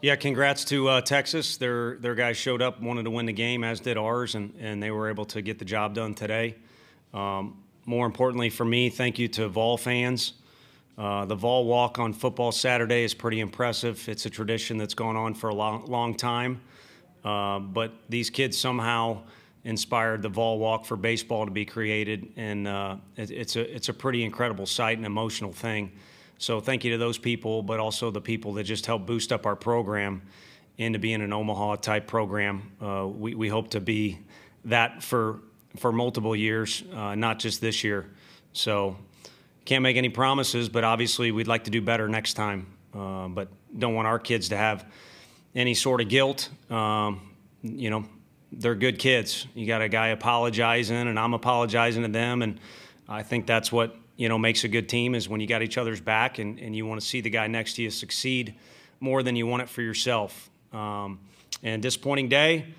Yeah, congrats to Texas. Their guys showed up, wanted to win the game, as did ours, and they were able to get the job done today. More importantly for me, thank you to Vol fans. The Vol Walk on Football Saturday is pretty impressive. It's a tradition that's gone on for a long time. But these kids somehow inspired the Vol Walk for baseball to be created, and it's a pretty incredible sight and emotional thing. So thank you to those people, but also the people that just helped boost up our program into being an Omaha-type program. We hope to be that for multiple years, not just this year. So can't make any promises, but obviously we'd like to do better next time. But don't want our kids to have any sort of guilt. You know, they're good kids. You got a guy apologizing, and I'm apologizing to them, and I think that's what makes a good team, is when you got each other's back and you want to see the guy next to you succeed more than you want it for yourself. And disappointing day,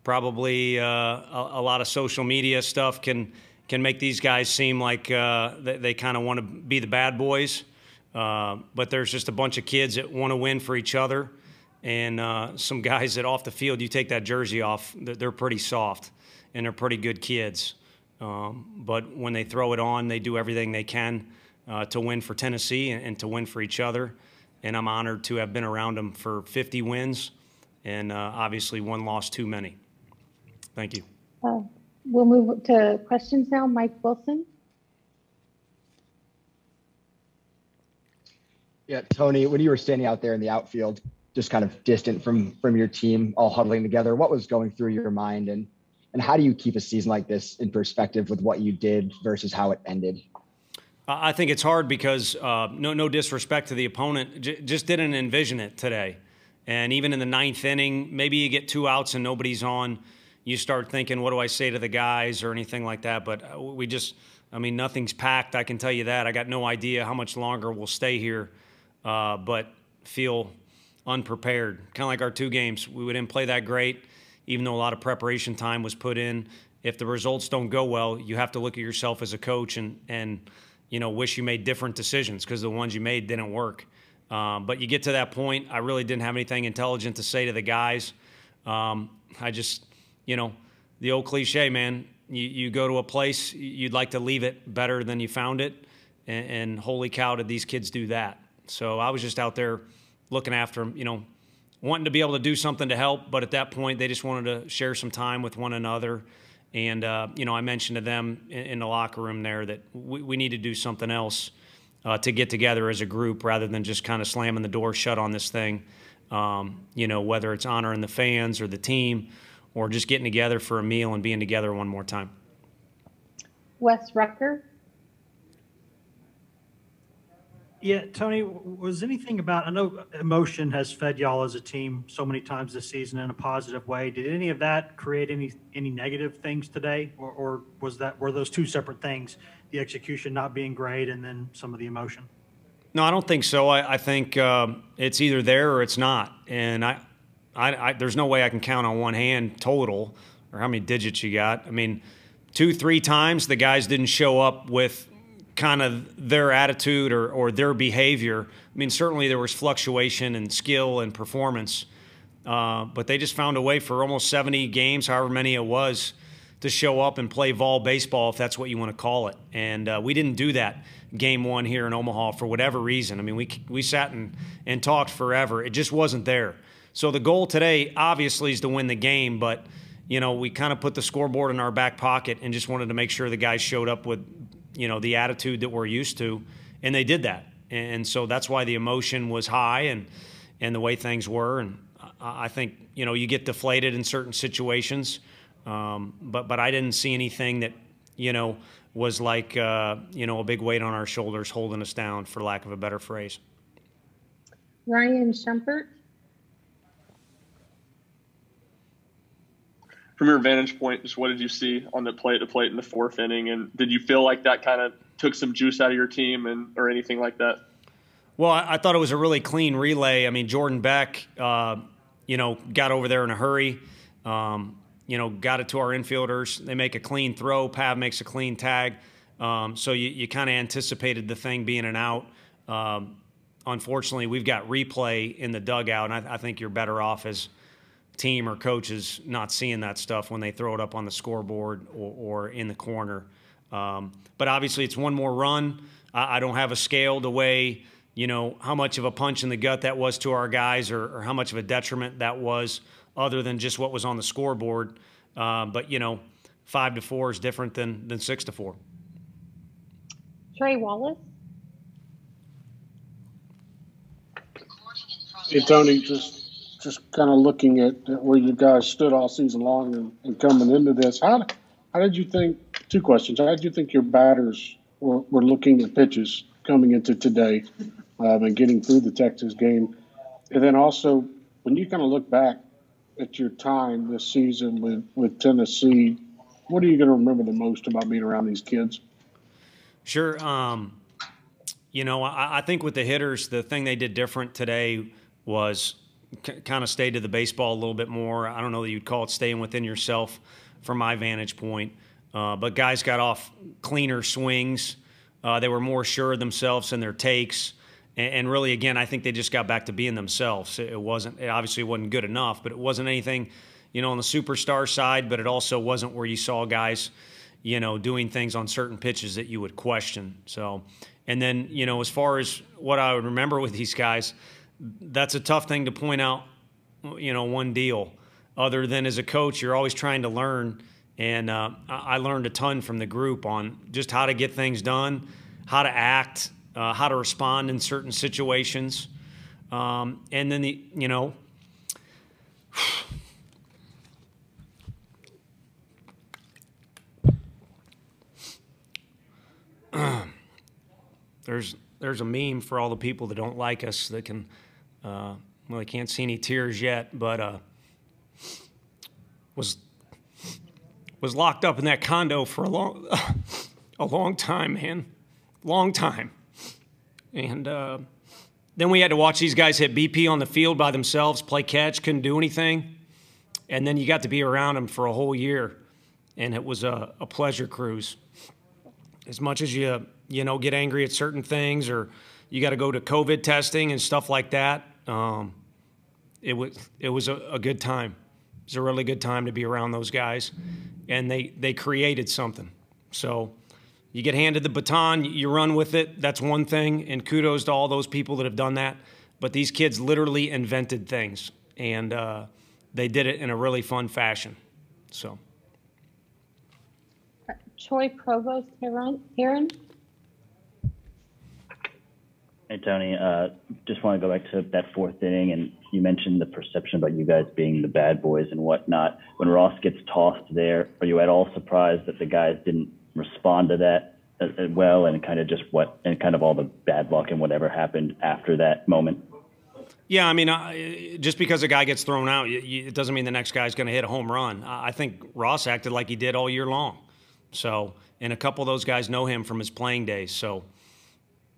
probably a lot of social media stuff can make these guys seem like they kind of want to be the bad boys. But there's just a bunch of kids that want to win for each other. And some guys that off the field, you take that jersey off, they're pretty soft and they're pretty good kids. But when they throw it on, they do everything they can to win for Tennessee and to win for each other. And I'm honored to have been around them for 50 wins and obviously one loss too many. Thank you. We'll move to questions now. Mike Wilson. Yeah, Tony, when you were standing out there in the outfield, just kind of distant from your team, all huddling together, what was going through your mind, and how do you keep a season like this in perspective with what you did versus how it ended? I think it's hard because no disrespect to the opponent, just didn't envision it today. And even in the ninth inning, maybe you get 2 outs and nobody's on, you start thinking, what do I say to the guys or anything like that. But nothing's packed, I can tell you that. I got no idea how much longer we'll stay here, but feel unprepared. Kind of like our 2 games. We didn't play that great, even though a lot of preparation time was put in. If the results don't go well, you have to look at yourself as a coach and wish you made different decisions because the ones you made didn't work. But you get to that point, I really didn't have anything intelligent to say to the guys. I just, the old cliche, man, you go to a place, you'd like to leave it better than you found it. And holy cow, did these kids do that. So I was just out there looking after them, wanting to be able to do something to help. But at that point, they just wanted to share some time with one another. And, I mentioned to them in the locker room there that we need to do something else to get together as a group rather than just kind of slamming the door shut on this thing, whether it's honoring the fans or the team or just getting together for a meal and being together one more time. Wes Rucker. Yeah, Tony, was anything I know emotion has fed y'all as a team so many times this season in a positive way. Did any of that create any negative things today? Or were those 2 separate things, the execution not being great and then some of the emotion? No, I don't think so. I think it's either there or it's not. And there's no way I can count on one hand total or how many digits you got. 2-3 times the guys didn't show up with kind of their attitude or their behavior. Certainly there was fluctuation in skill and performance, but they just found a way for almost 70 games, however many it was, to show up and play Vol baseball, if that's what you want to call it. And we didn't do that game 1 here in Omaha for whatever reason. We sat and talked forever. It just wasn't there. So the goal today obviously is to win the game, but we kind of put the scoreboard in our back pocket and just wanted to make sure the guys showed up with the attitude that we're used to, and they did that. And so that's why the emotion was high and the way things were. And I think, you get deflated in certain situations, but I didn't see anything that, was like, a big weight on our shoulders holding us down, for lack of a better phrase. Ryan Shumpert. From your vantage point, just what did you see on the plate in the 4th inning? And did you feel like that kind of took some juice out of your team or anything like that? Well, I thought it was a really clean relay. Jordan Beck, got over there in a hurry, got it to our infielders. They make a clean throw. Pav makes a clean tag. So you kind of anticipated the thing being an out. unfortunately, we've got replay in the dugout, and I think you're better off as team or coaches not seeing that stuff when they throw it up on the scoreboard or in the corner. But obviously, it's one more run. I don't have a scale to weigh, how much of a punch in the gut that was to our guys or how much of a detriment that was other than just what was on the scoreboard. But 5-4 is different than 6-4. Trey Wallace. Hey, Tony, just kind of looking at where you guys stood all season long and coming into this, how did you think, two questions, how did you think your batters were looking at pitches coming into today and getting through the Texas game? And then also, when you kind of look back at your time this season with Tennessee, what are you going to remember the most about being around these kids? Sure. I think with the hitters, the thing they did different today was kind of stay to the baseball a little bit more. I don't know that you'd call it staying within yourself from my vantage point. But guys got off cleaner swings. They were more sure of themselves in their takes. And really, again, I think they just got back to being themselves. It obviously wasn't good enough, but it wasn't anything, on the superstar side, but it also wasn't where you saw guys, doing things on certain pitches that you would question. So, and then, as far as what I would remember with these guys, that's a tough thing to point out, one deal. Other than as a coach, you're always trying to learn. And I learned a ton from the group on just how to get things done, how to act, how to respond in certain situations. And then, there's a meme for all the people that don't like us that can, they can't see any tears yet, but was locked up in that condo for a long time, man. Long time. And then we had to watch these guys hit BP on the field by themselves, play catch, couldn't do anything. And then you got to be around them for a whole year. And it was a pleasure cruise. As much as you get angry at certain things or you got to go to COVID testing and stuff like that, it was a good time. It was a really good time to be around those guys. And they created something. So you get handed the baton, you run with it. That's one thing, and kudos to all those people that have done that. But these kids literally invented things, and they did it in a really fun fashion. So, Troy Provost Heron. Hey, Tony. Just want to go back to that fourth inning, and you mentioned the perception about you guys being the bad boys and whatnot. When Ross gets tossed there, are you at all surprised that the guys didn't respond to that as well, and kind of all the bad luck and whatever happened after that moment? Yeah, I mean, just because a guy gets thrown out, it doesn't mean the next guy's going to hit a home run. I think Ross acted like he did all year long. So, and a couple of those guys know him from his playing days. So,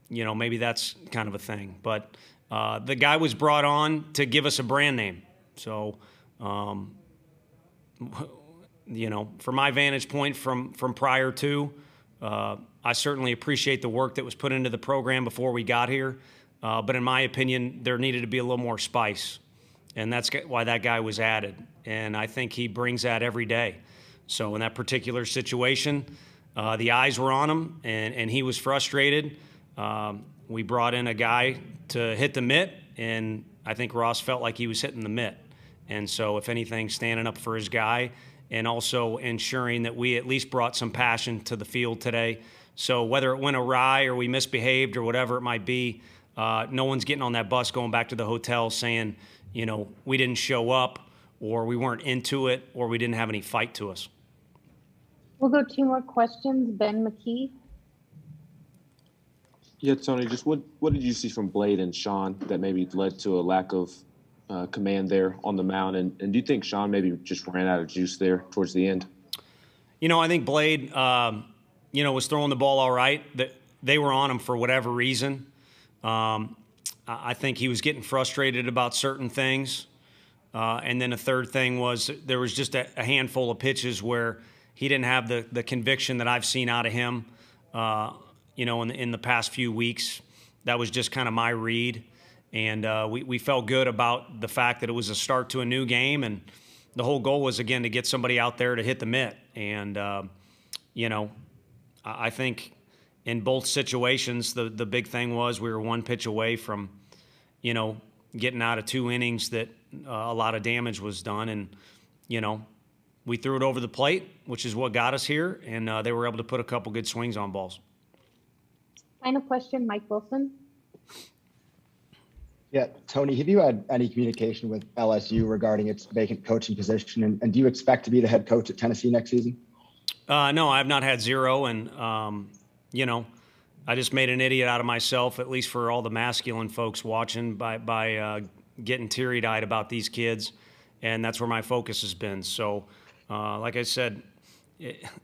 maybe that's kind of a thing. But the guy was brought on to give us a brand name. So, from my vantage point from prior to, I certainly appreciate the work that was put into the program before we got here. But in my opinion, there needed to be a little more spice. And that's why that guy was added. And I think he brings that every day. So in that particular situation, the eyes were on him, and he was frustrated. We brought in a guy to hit the mitt, and I think Ross felt like he was hitting the mitt. And so if anything, standing up for his guy and also ensuring that we at least brought some passion to the field today. So whether it went awry or we misbehaved or whatever it might be, no one's getting on that bus going back to the hotel saying, we didn't show up or we weren't into it or we didn't have any fight to us. We'll go 2 more questions. Ben McKee. Yeah, Tony, just what did you see from Blade and Sean that maybe led to a lack of command there on the mound? And do you think Sean maybe just ran out of juice there towards the end? I think Blade, was throwing the ball all right. They were on him for whatever reason. I think he was getting frustrated about certain things. And then a third thing was there was just a handful of pitches where he didn't have the conviction that I've seen out of him, in the past few weeks. that was just kind of my read. And we felt good about the fact that it was a start to a new game. And the whole goal was, again, to get somebody out there to hit the mitt. And, I think in both situations, the big thing was we were one pitch away from, getting out of 2 innings that a lot of damage was done. And, we threw it over the plate, which is what got us here. And they were able to put a couple good swings on balls. Final question, Mike Wilson. Yeah, Tony, have you had any communication with LSU regarding its vacant coaching position? And do you expect to be the head coach at Tennessee next season? No, I've not had zero. And, I just made an idiot out of myself, at least for all the masculine folks watching, by getting teary-eyed about these kids. And that's where my focus has been. So, like I said,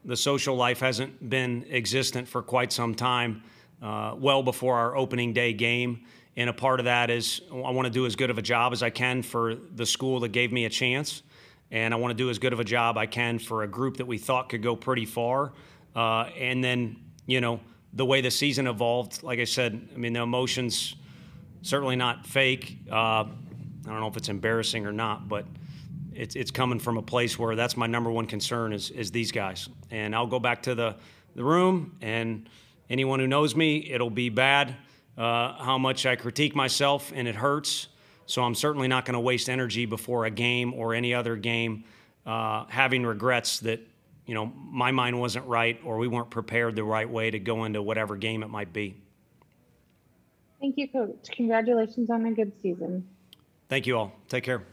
the social life hasn't been existent for quite some time, well before our opening day game. And a part of that is I want to do as good of a job as I can for the school that gave me a chance. And I want to do as good of a job I can for a group that we thought could go pretty far. And then, the way the season evolved, like I said, the emotions, certainly not fake. I don't know if it's embarrassing or not, but it's coming from a place where that's my number one concern is these guys. And I'll go back to the room, and anyone who knows me, it'll be bad. How much I critique myself, and it hurts. So I'm certainly not going to waste energy before a game or any other game having regrets that, my mind wasn't right or we weren't prepared the right way to go into whatever game it might be. Thank you, Coach. Congratulations on a good season. Thank you all. Take care.